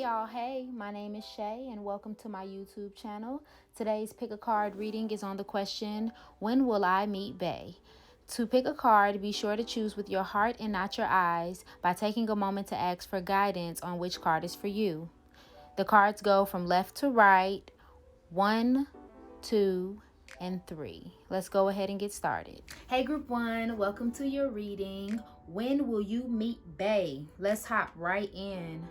y'all, hey, my name is Shay and welcome to my YouTube channel. Today's pick a card reading is on the question, when will I meet Bae? To pick a card, be sure to choose with your heart and not your eyes by taking a moment to ask for guidance on which card is for you. The cards go from left to right, 1, 2, and 3. Let's go ahead and get started. Hey group 1, welcome to your reading. When will you meet Bae? Let's hop right in.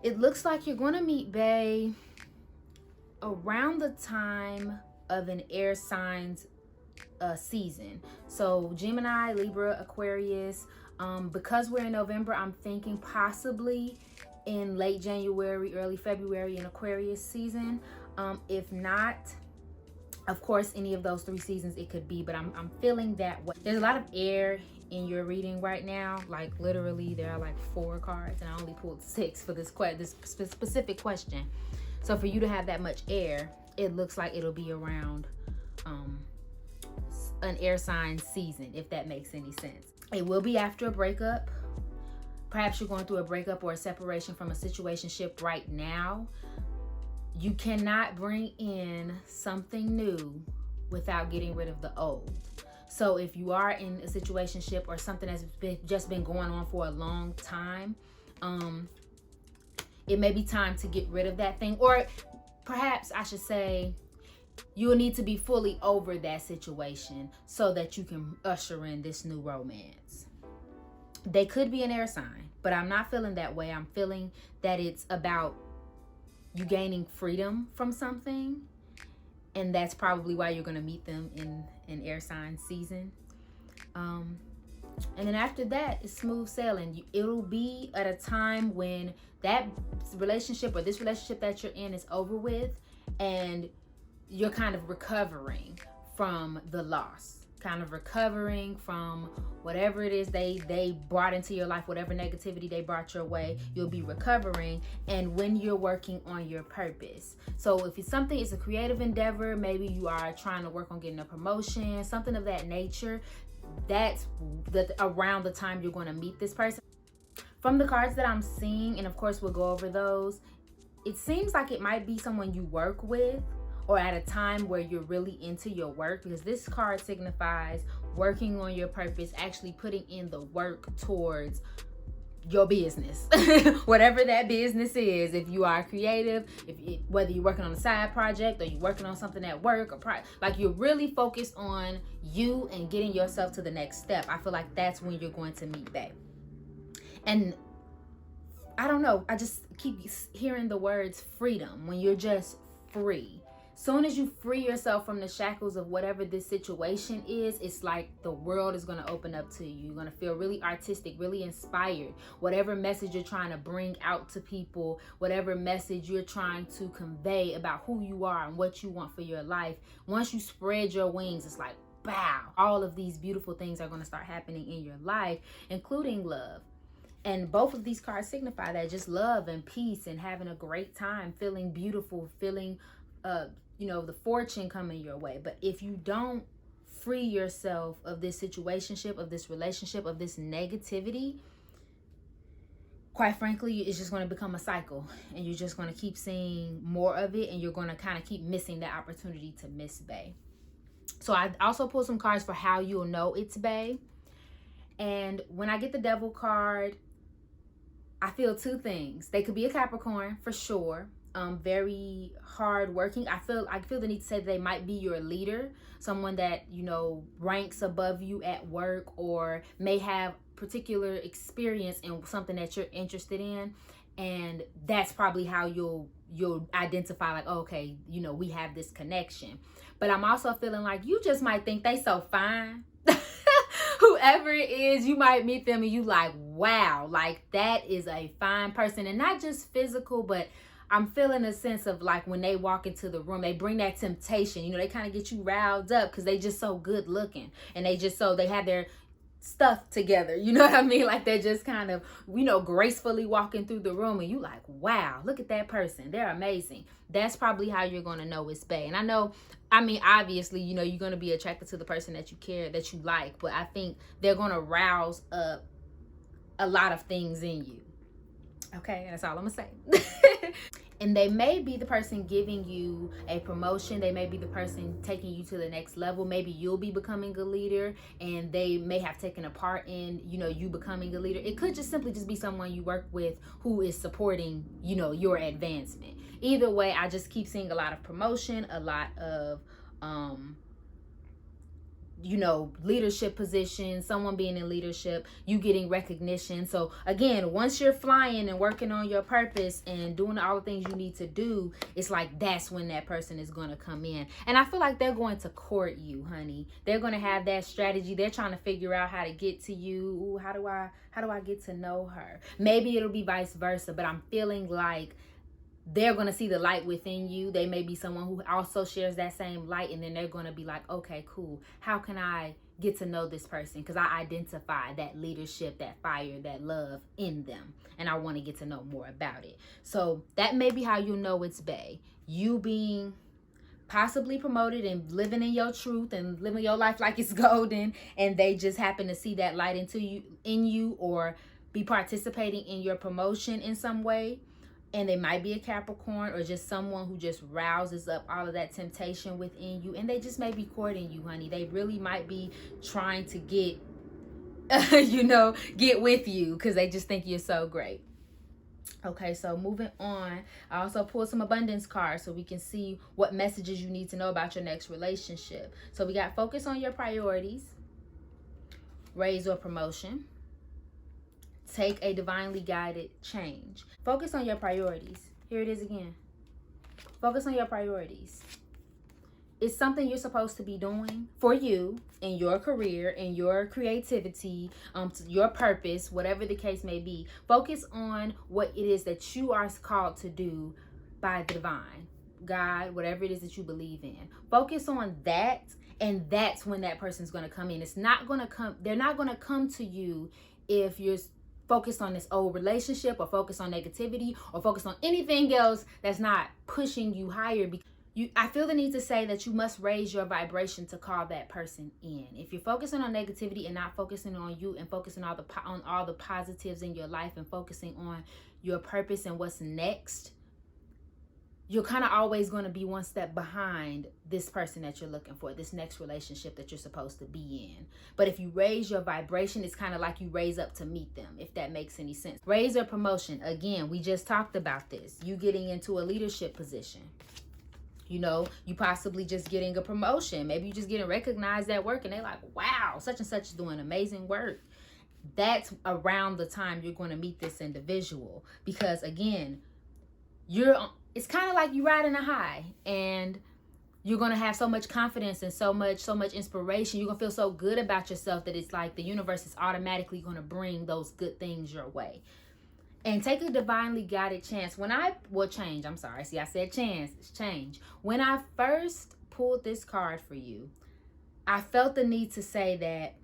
It looks like you're going to meet Bae around the time of an air signs season. So Gemini, Libra, Aquarius. Because we're in November, I'm thinking possibly in late January, early February in Aquarius season. If not, of course, any of those 3 seasons it could be, but I'm feeling that way. There's a lot of air in your reading right now. Like literally there are like 4 cards and I only pulled 6 for this specific question. So for you to have that much air, it looks like it'll be around an air sign season, if that makes any sense. It will be after a breakup. Perhaps you're going through a breakup or a separation from a situationship right now. You cannot bring in something new without getting rid of the old. So if you are in a situationship or something that's just been going on for a long time, it may be time to get rid of that thing. Or perhaps I should say, you'll need to be fully over that situation so that you can usher in this new romance. They could be an air sign, but I'm not feeling that way. I'm feeling that it's about you gaining freedom from something, and that's probably why you're going to meet them in an air sign season. And then after that, it's smooth sailing. It'll be at a time when that relationship or this relationship that you're in is over with, and you're kind of recovering from the loss, kind of recovering from whatever it is they brought into your life, whatever negativity they brought your way. You'll be recovering, and when you're working on your purpose. So if it's something, it's a creative endeavor, maybe you are trying to work on getting a promotion, something of that nature, that's around the time you're going to meet this person. From the cards that I'm seeing, and of course we'll go over those, it seems like it might be someone you work with, or at a time where you're really into your work, because this card signifies working on your purpose, actually putting in the work towards your business, whatever that business is. If you are creative, whether you're working on a side project or you're working on something at work, or like you're really focused on you and getting yourself to the next step. I feel like that's when you're going to meet Bae. And I don't know, I just keep hearing the words freedom. When you're just free. Soon as you free yourself from the shackles of whatever this situation is, it's like the world is going to open up to you. You're going to feel really artistic, really inspired. Whatever message you're trying to bring out to people, whatever message you're trying to convey about who you are and what you want for your life, once you spread your wings, it's like, bow, all of these beautiful things are going to start happening in your life, including love. And both of these cards signify that, just love and peace and having a great time, feeling beautiful, feeling the fortune coming your way. But if you don't free yourself of this situationship, of this relationship, of this negativity, quite frankly, it's just going to become a cycle, and you're just going to keep seeing more of it, and you're going to kind of keep missing that opportunity to miss Bae. So I also pulled some cards for how you'll know it's Bae. And when I get the Devil card, I feel 2 things. They could be a Capricorn for sure. Very hard working. I feel the need to say they might be your leader, someone that ranks above you at work, or may have particular experience in something that you're interested in, and that's probably how you'll identify, like, oh, okay, we have this connection. But I'm also feeling like you just might think they so fine. Whoever it is, you might meet them and you like, wow, like that is a fine person. And not just physical, but I'm feeling a sense of like when they walk into the room, they bring that temptation. They kind of get you riled up because they just so good looking, and they have their stuff together. You know what I mean? Like they're just kind of, gracefully walking through the room, and you like, wow, look at that person. They're amazing. That's probably how you're going to know it's Bae. And obviously, you're going to be attracted to the person that you care, that you like, but I think they're going to rouse up a lot of things in you. Okay, that's all I'm gonna say. And they may be the person giving you a promotion. They may be the person taking you to the next level. Maybe you'll be becoming a leader, and they may have taken a part in, you becoming a leader. It could just simply just be someone you work with who is supporting, your advancement. Either way, I just keep seeing a lot of promotion, a lot of leadership position, someone being in leadership, you getting recognition. So again, once you're flying and working on your purpose and doing all the things you need to do, it's like that's when that person is going to come in. And I feel like they're going to court you, honey. They're going to have that strategy. They're trying to figure out how to get to you. Ooh, how do I get to know her? Maybe it'll be vice versa, but I'm feeling like they're going to see the light within you. They may be someone who also shares that same light, and then they're going to be like, okay, cool. How can I get to know this person? Because I identify that leadership, that fire, that love in them, and I want to get to know more about it. So that may be how you know it's bae. You being possibly promoted and living in your truth and living your life like it's golden, and they just happen to see that light in you or be participating in your promotion in some way. And they might be a Capricorn or just someone who just rouses up all of that temptation within you. And they just may be courting you, honey. They really might be trying to get, get with you because they just think you're so great. Okay, so moving on. I also pulled some abundance cards so we can see what messages you need to know about your next relationship. So we got focus on your priorities, raise or promotion, take a divinely guided change. Focus on your priorities. Here it is again. Focus on your priorities. It's something you're supposed to be doing for you in your career, in your creativity, your purpose, whatever the case may be. Focus on what it is that you are called to do by the divine, God, whatever it is that you believe in. Focus on that, and that's when that person's going to come in. It's not going to come. They're not going to come to you if you're focused on this old relationship or focus on negativity or focus on anything else that's not pushing you higher. I feel the need to say that you must raise your vibration to call that person in. If you're focusing on negativity and not focusing on you and focusing on all the positives in your life and focusing on your purpose and what's next, you're kind of always going to be one step behind this person that you're looking for, this next relationship that you're supposed to be in. But if you raise your vibration, it's kind of like you raise up to meet them, if that makes any sense. Raise your promotion. Again, we just talked about this. You getting into a leadership position. You possibly just getting a promotion. Maybe you just getting recognized at work and they're like, wow, such and such is doing amazing work. That's around the time you're going to meet this individual. Because again, it's kind of like you riding a high, and you're going to have so much confidence and so much inspiration. You're going to feel so good about yourself that it's like the universe is automatically going to bring those good things your way. And take a divinely guided chance. Change. I'm sorry. See, I said chance. It's change. When I first pulled this card for you, I felt the need to say that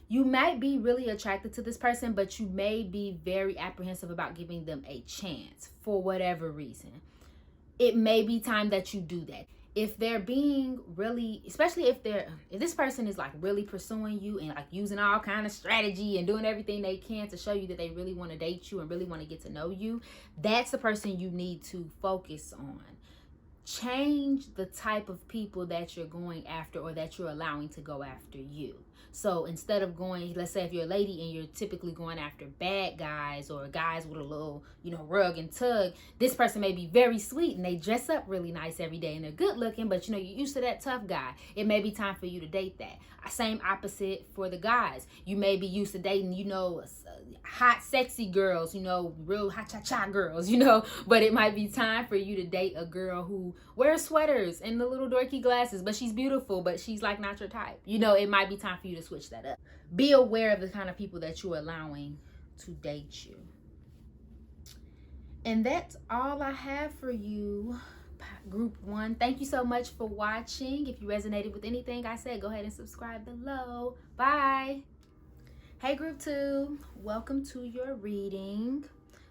you might be really attracted to this person, but you may be very apprehensive about giving them a chance for whatever reason. It may be time that you do that. If they're being really, especially if this person is like really pursuing you and like using all kind of strategy and doing everything they can to show you that they really want to date you and really want to get to know you, that's the person you need to focus on. Change the type of people that you're going after or that you're allowing to go after you. So instead of going, let's say if you're a lady and you're typically going after bad guys or guys with a little, rug and tug, this person may be very sweet and they dress up really nice every day and they're good looking, but you're used to that tough guy. It may be time for you to date that. Same opposite for the guys. You may be used to dating, hot, sexy girls, real hot cha-cha girls, but it might be time for you to date a girl who wears sweaters and the little dorky glasses, but she's beautiful, but she's like not your type. It might be time for you to switch that up. Be aware of the kind of people that you're allowing to date you. And that's all I have for you, Group 1. Thank you so much for watching. If you resonated with anything I said, go ahead and subscribe below. Bye. Hey, Group 2. Welcome to your reading.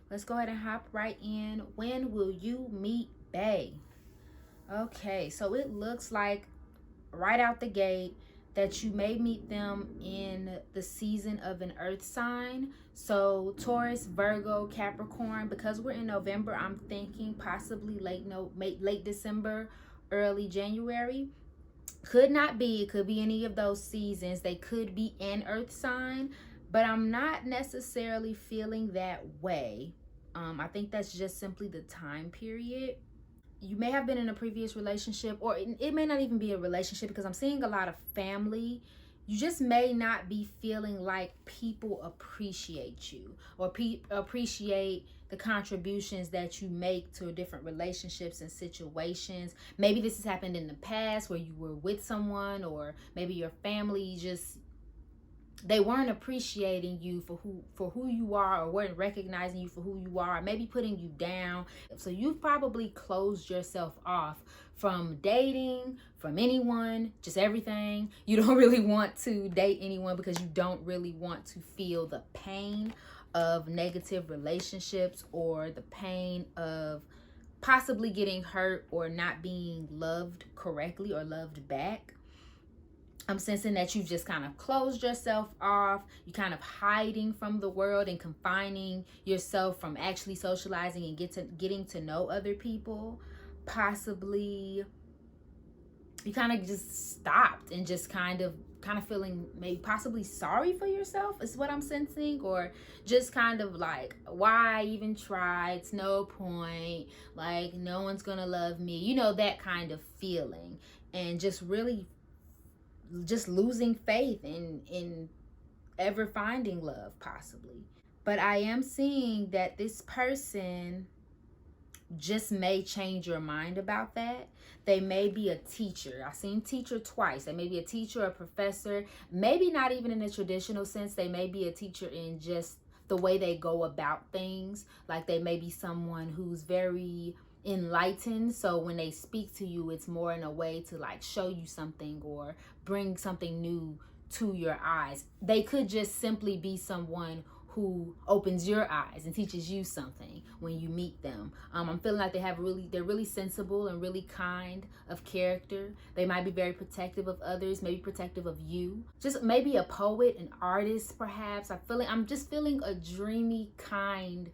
Let's go ahead and hop right in. When will you meet bae? Okay, so it looks like right out the gate, that you may meet them in the season of an earth sign. So Taurus, Virgo, Capricorn. Because we're in November, I'm thinking possibly late December, early January. Could not be, it could be any of those seasons. They could be an earth sign, but I'm not necessarily feeling that way. I think that's just simply the time period. You may have been in a previous relationship, or it may not even be a relationship, because I'm seeing a lot of family. You just may not be feeling like people appreciate you, or appreciate the contributions that you make to different relationships and situations. Maybe this has happened in the past where you were with someone, or maybe your family just, they weren't appreciating you for who you are, or weren't recognizing you for who you are, maybe putting you down. So you've probably closed yourself off from dating, from anyone, just everything. You don't really want to date anyone because you don't really want to feel the pain of negative relationships, or the pain of possibly getting hurt or not being loved correctly or loved back. I'm sensing that you've just kind of closed yourself off. You're kind of hiding from the world and confining yourself from actually socializing and getting to know other people. Possibly you kind of just stopped and just kind of feeling maybe possibly sorry for yourself is what I'm sensing, or just kind of like, why even try? It's no point. Like, no one's gonna love me. You know, that kind of feeling. And just really just losing faith in ever finding love, possibly. But I am seeing that this person just may change your mind about that. They may be a teacher. I've seen teacher twice. They may be a teacher or a professor, maybe not even in a traditional sense. They may be a teacher in just the way they go about things. Like, they may be someone who's very enlightened, so when they speak to you, it's more in a way to like show you something or bring something new to your eyes. They could just simply be someone who opens your eyes and teaches you something when you meet them. I'm feeling like they're really sensible and really kind of character. They might be very protective of others, maybe protective of you. Just maybe a poet, an artist, perhaps. I'm just feeling a dreamy, kind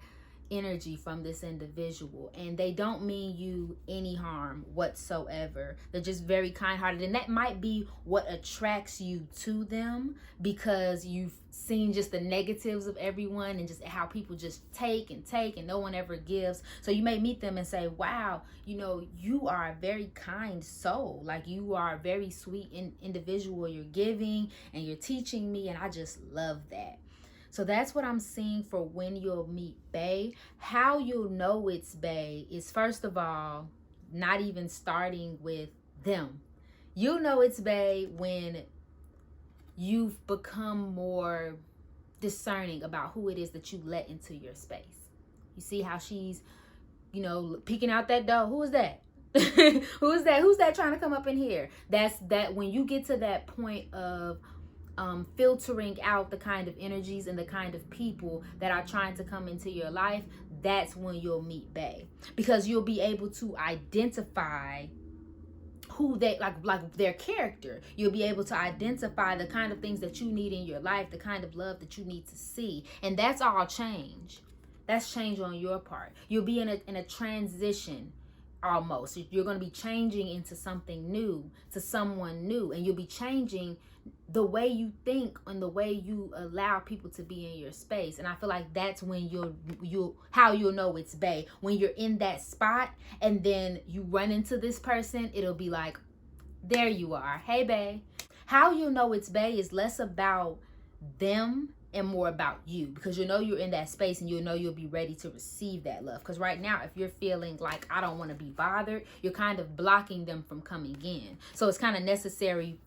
energy from this individual, and they don't mean you any harm whatsoever. They're just very kind-hearted, and that might be what attracts you to them, because you've seen just the negatives of everyone and just how people just take and no one ever gives. So you may meet them and say, wow, you know, you are a very kind soul. Like, you are a very sweet individual. You're giving and you're teaching me, and I just love that. So that's what I'm seeing for when you'll meet bae. How you'll know it's bae is, first of all, not even starting with them. You'll know it's bae when you've become more discerning about who it is that you let into your space. You see how she's, you know, peeking out that door. Who is that? Who's that trying to come up in here? That's that. When you get to that point of filtering out the kind of energies and the kind of people that are trying to come into your life, that's when you'll meet bae, because you'll be able to identify who they like their character. You'll be able to identify the kind of things that you need in your life, the kind of love that you need to see, and that's all change. That's change on your part. You'll be in a transition. Almost, you're going to be changing into something new, to someone new, and you'll be changing the way you think and the way you allow people to be in your space. And I feel like that's when you'll know it's bae, when you're in that spot and then you run into this person. It'll be like, there you are, hey bae. How you'll know it's bae is less about them and more about you, because you know you're in that space and you know you'll be ready to receive that love. Because right now, if you're feeling like, I don't want to be bothered, you're kind of blocking them from coming in. So it's kind of necessary.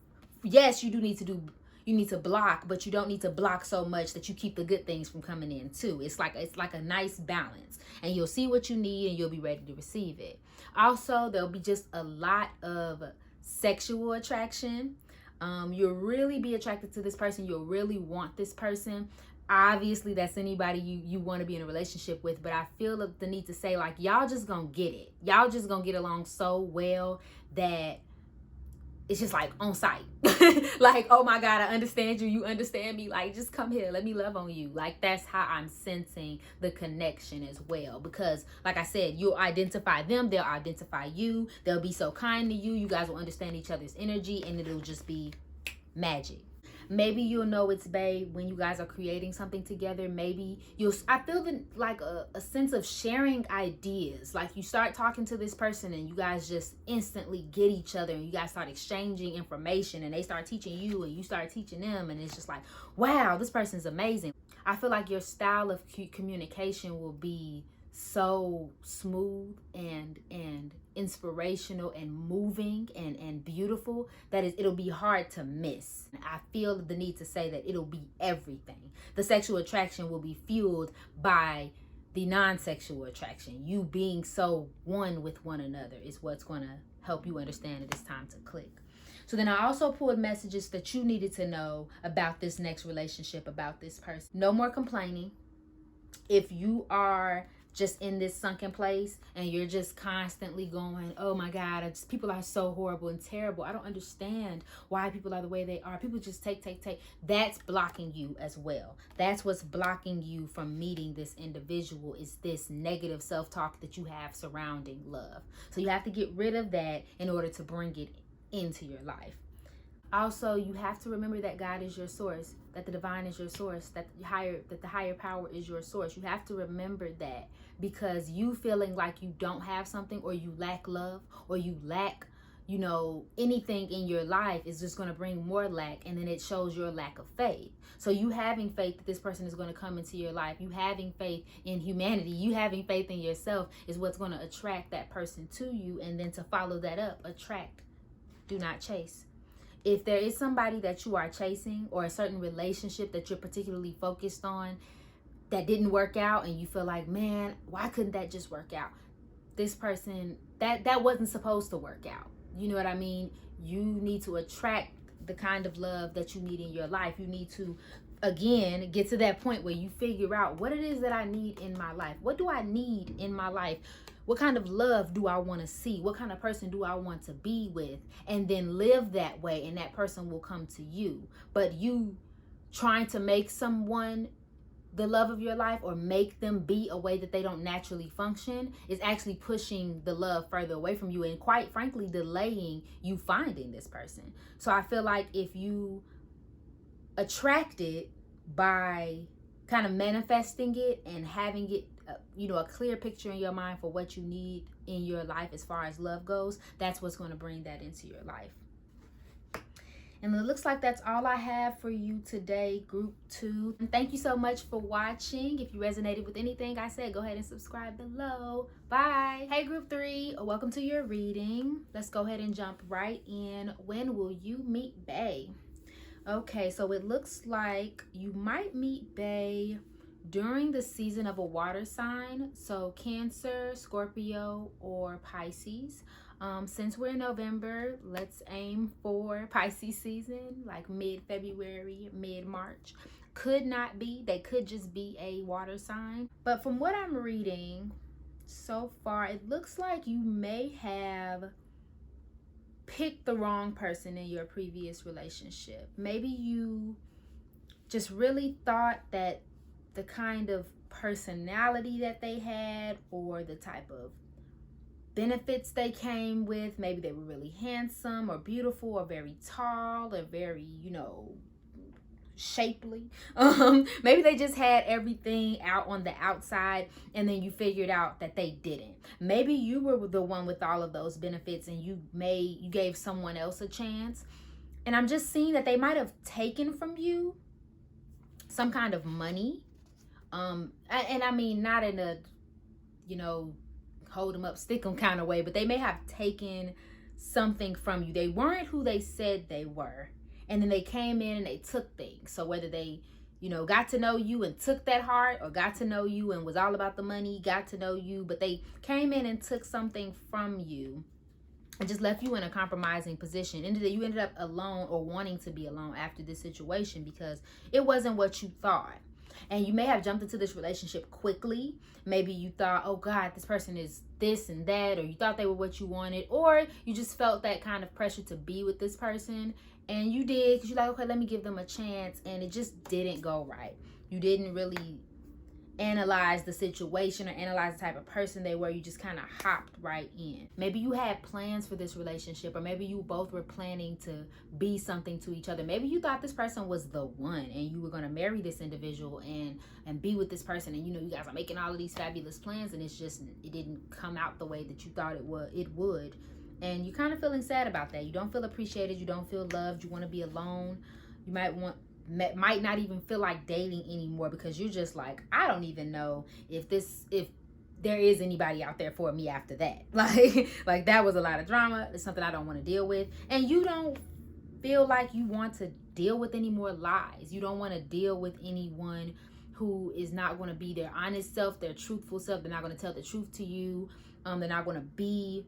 Yes, you need to block, but you don't need to block so much that you keep the good things from coming in too. It's like a nice balance, and you'll see what you need and you'll be ready to receive it. Also, there'll be just a lot of sexual attraction. You'll really be attracted to this person. You'll really want this person. Obviously, that's anybody you want to be in a relationship with, but I feel the need to say, like, y'all just gonna get it. Y'all just gonna get along so well that it's just like on site. Like, oh my God, I understand you. You understand me. Like, just come here. Let me love on you. Like, that's how I'm sensing the connection as well. Because like I said, you'll identify them. They'll identify you. They'll be so kind to you. You guys will understand each other's energy, and it'll just be magic. Maybe you'll know it's babe when you guys are creating something together. Maybe I feel like a sense of sharing ideas. Like, you start talking to this person and you guys just instantly get each other, and you guys start exchanging information, and they start teaching you and you start teaching them, and it's just like, wow, this person's amazing. I feel like your style of communication will be so smooth and inspirational and moving and beautiful that it'll be hard to miss. I feel the need to say that it'll be everything. The sexual attraction will be fueled by the non-sexual attraction. You being so one with one another is what's going to help you understand that it's time to click. So then I also pulled messages that you needed to know about this next relationship, about this person. No more complaining. If you are just in this sunken place and you're just constantly going, oh my God, people are so horrible and terrible. I don't understand why people are the way they are. People just take. That's blocking you as well. That's what's blocking you from meeting this individual, is this negative self-talk that you have surrounding love. So you have to get rid of that in order to bring it into your life. Also, you have to remember that God is your source, that the divine is your source, that the higher power is your source. You have to remember that, because you feeling like you don't have something, or you lack love, or you lack, anything in your life is just going to bring more lack, and then it shows your lack of faith. So you having faith that this person is going to come into your life, you having faith in humanity, you having faith in yourself is what's going to attract that person to you. And then to follow that up, attract, do not chase. If there is somebody that you are chasing, or a certain relationship that you're particularly focused on that didn't work out, and you feel like, man, why couldn't that just work out? This person, that wasn't supposed to work out. You know what I mean? You need to attract the kind of love that you need in your life. You need to, again, get to that point where you figure out what it is that I need in my life. What do I need in my life? What kind of love do I want to see? What kind of person do I want to be with? And then live that way, and that person will come to you. But you trying to make someone the love of your life, or make them be a way that they don't naturally function, is actually pushing the love further away from you, and quite frankly delaying you finding this person. So I feel like if you attract it by kind of manifesting it and having it a clear picture in your mind for what you need in your life as far as love goes, that's what's going to bring that into your life. And it looks like that's all I have for you today, group 2. And thank you so much for watching. If you resonated with anything I said, go ahead and subscribe below. Bye. Hey, group 3, welcome to your reading. Let's go ahead and jump right in. When will you meet bae? Okay, so it looks like you might meet bae during the season of a water sign. So Cancer, Scorpio, or Pisces. Since we're in November, let's aim for Pisces season, like mid-February, mid-March. Could not be, they could just be a water sign. But from what I'm reading so far, it looks like you may have picked the wrong person in your previous relationship. Maybe you just really thought that the kind of personality that they had, or the type of benefits they came with, maybe they were really handsome or beautiful or very tall or very, shapely. Maybe they just had everything out on the outside, and then you figured out that they didn't. Maybe you were the one with all of those benefits, and you gave someone else a chance. And I'm just seeing that they might have taken from you some kind of money. And I mean, not in a, hold them up, stick them kind of way, but they may have taken something from you. They weren't who they said they were. And then they came in and they took things. So whether they, got to know you and took that heart, or got to know you and was all about the money, got to know you, but they came in and took something from you and just left you in a compromising position. And you ended up alone, or wanting to be alone after this situation, because it wasn't what you thought. And you may have jumped into this relationship quickly. Maybe you thought, oh God, this person is this and that, or you thought they were what you wanted, or you just felt that kind of pressure to be with this person. And you did, because you're like, okay, let me give them a chance. And it just didn't go right. You didn't really analyze the situation or analyze the type of person they were. You just kind of hopped right in. Maybe you had plans for this relationship, or maybe you both were planning to be something to each other. Maybe you thought this person was the one and you were going to marry this individual and be with this person, and you guys are making all of these fabulous plans, and it didn't come out the way that you thought it would, and you're kind of feeling sad about that. You don't feel appreciated, you don't feel loved, you want to be alone. You might not even feel like dating anymore, because you're just like, I don't even know if there is anybody out there for me after that. Like that was a lot of drama. It's something I don't want to deal with. And you don't feel like you want to deal with any more lies. You don't want to deal with anyone who is not going to be their honest self, their truthful self. They're not going to tell the truth to you. They're not going to be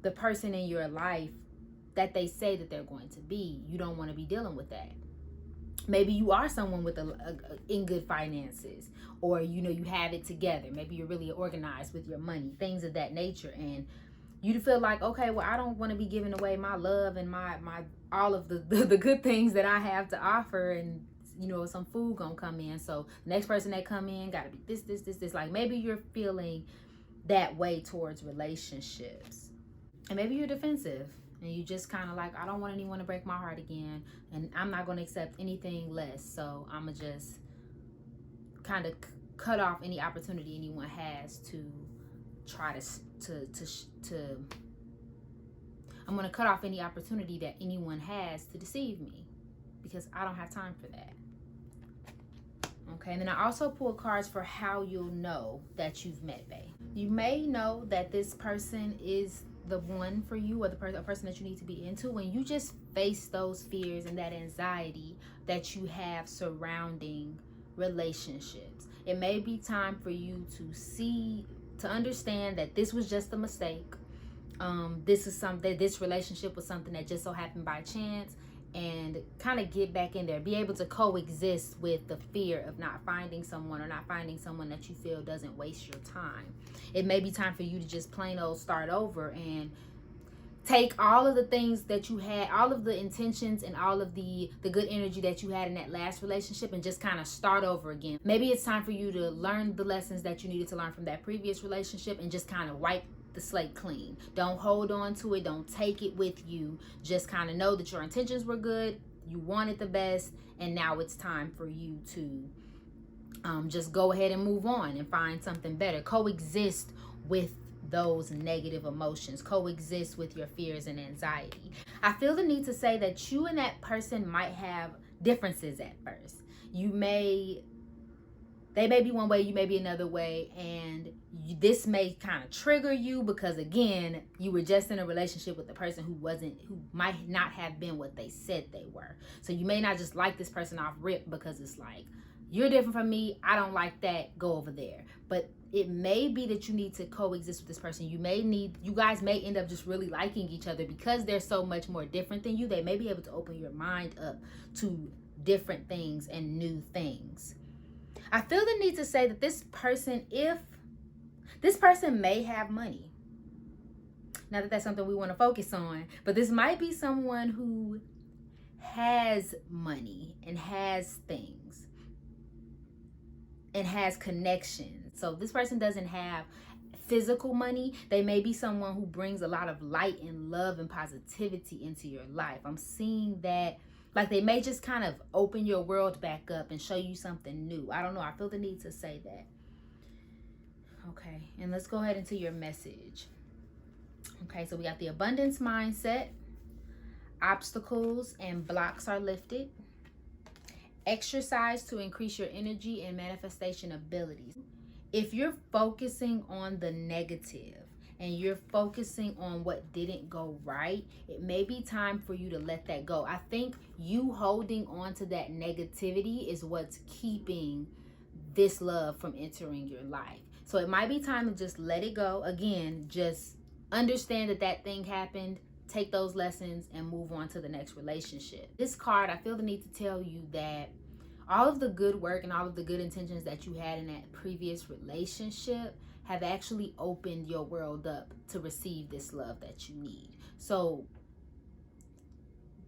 the person in your life that they say that they're going to be. You don't want to be dealing with that. Maybe you are someone with in good finances, or you have it together. Maybe you're really organized with your money, things of that nature, and you feel like, okay, well, I don't want to be giving away my love and my all of the good things that I have to offer, and some food gonna come in. So the next person that come in gotta be this. Like maybe you're feeling that way towards relationships, and maybe you're defensive. And you just kind of like, I don't want anyone to break my heart again, and I'm not going to accept anything less. So I'm going to just kind of cut off any opportunity anyone has to try I'm going to cut off any opportunity that anyone has to deceive me, because I don't have time for that. Okay, and then I also pulled cards for how you'll know that you've met bae. You may know that this person is the one for you, or a person that you need to be into, when you just face those fears and that anxiety that you have surrounding relationships. It may be time for you to understand that this was just a mistake. This relationship was something that just so happened by chance, and kind of get back in there, be able to coexist with the fear of not finding someone, or not finding someone that you feel doesn't waste your time. It may be time for you to just plain old start over and take all of the things that you had, all of the intentions and all of the good energy that you had in that last relationship, and just kind of start over again. Maybe it's time for you to learn the lessons that you needed to learn from that previous relationship, and just kind of wipe the slate clean. Don't hold on to it. Don't take it with you. Just kind of know that your intentions were good. You wanted the best, and now it's time for you to just go ahead and move on and find something better. Coexist with those negative emotions. Coexist with your fears and anxiety. I feel the need to say that you and that person might have differences at first. They may be one way, you may be another way, and this may kind of trigger you, because again, you were just in a relationship with a person who might not have been what they said they were. So you may not just like this person off rip, because it's like, you're different from me, I don't like that, go over there. But it may be that you need to coexist with this person. You guys may end up just really liking each other, because they're so much more different than you. They may be able to open your mind up to different things and new things. I feel the need to say that this person may have money. Not that that's something we want to focus on, but this might be someone who has money and has things and has connections. So this person doesn't have physical money. They may be someone who brings a lot of light and love and positivity into your life. I'm seeing that. Like they may just kind of open your world back up and show you something new. I don't know. I feel the need to say that. Okay, and let's go ahead into your message. Okay, so we got the abundance mindset. Obstacles and blocks are lifted. Exercise to increase your energy and manifestation abilities. If you're focusing on the negative and you're focusing on what didn't go right, it may be time for you to let that go. I think you holding on to that negativity is what's keeping this love from entering your life. So it might be time to just let it go. Again, just understand that thing happened, take those lessons, and move on to the next relationship. This card, I feel the need to tell you that all of the good work and all of the good intentions that you had in that previous relationship have actually opened your world up to receive this love that you need. So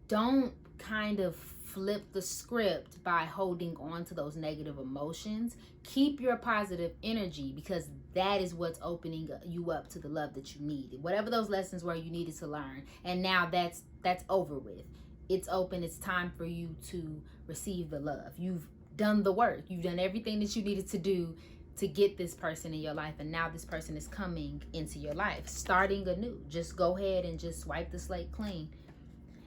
don't kind of flip the script by holding on to those negative emotions. Keep your positive energy, because that is what's opening you up to the love that you need. Whatever those lessons were you needed to learn, and now that's over with. It's open. It's time for you to receive the love. You've done the work. You've done everything that you needed to do to get this person in your life, and now this person is coming into your life, starting anew. Just go ahead and just wipe the slate clean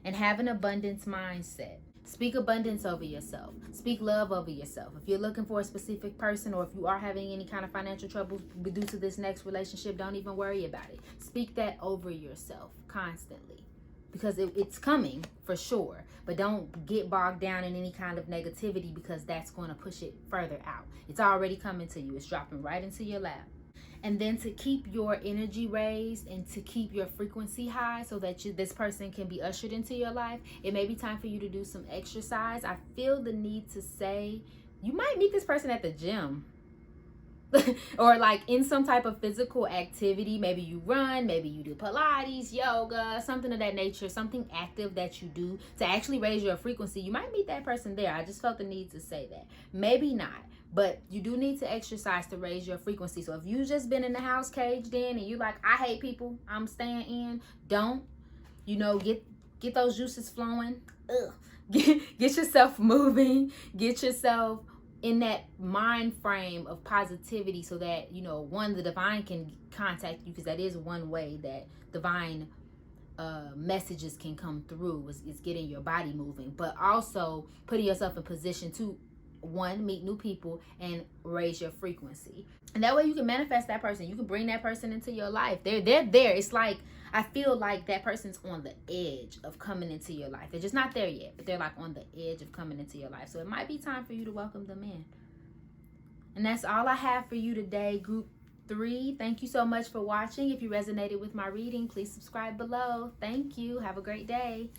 and have an abundance mindset. Speak abundance over yourself. Speak love over yourself. If you're looking for a specific person, or if you are having any kind of financial troubles due to this next relationship, don't even worry about it. Speak that over yourself constantly, because it's coming for sure. But don't get bogged down in any kind of negativity, because that's going to push it further out. It's already coming to you. It's dropping right into your lap. And then to keep your energy raised and to keep your frequency high so that this person can be ushered into your life, it may be time for you to do some exercise. I feel the need to say, you might meet this person at the gym. Or like in some type of physical activity. Maybe you run, maybe you do Pilates, yoga, something of that nature, something active that you do to actually raise your frequency. You might meet that person there. I just felt the need to say that. Maybe not, but you do need to exercise to raise your frequency. So if you've just been in the house caged in and you like, I hate people, I'm staying in, don't, get those juices flowing. Get yourself moving, get yourself in that mind frame of positivity, so that one, the divine can contact you, because that is one way that divine messages can come through, is getting your body moving, but also putting yourself in position to, one, meet new people and raise your frequency. And that way you can manifest that person. You can bring that person into your life. They're there. It's like, I feel like that person's on the edge of coming into your life. They're just not there yet, but they're like on the edge of coming into your life. So it might be time for you to welcome them in. And that's all I have for you today, Group 3. Thank you so much for watching. If you resonated with my reading, please subscribe below. Thank you. Have a great day.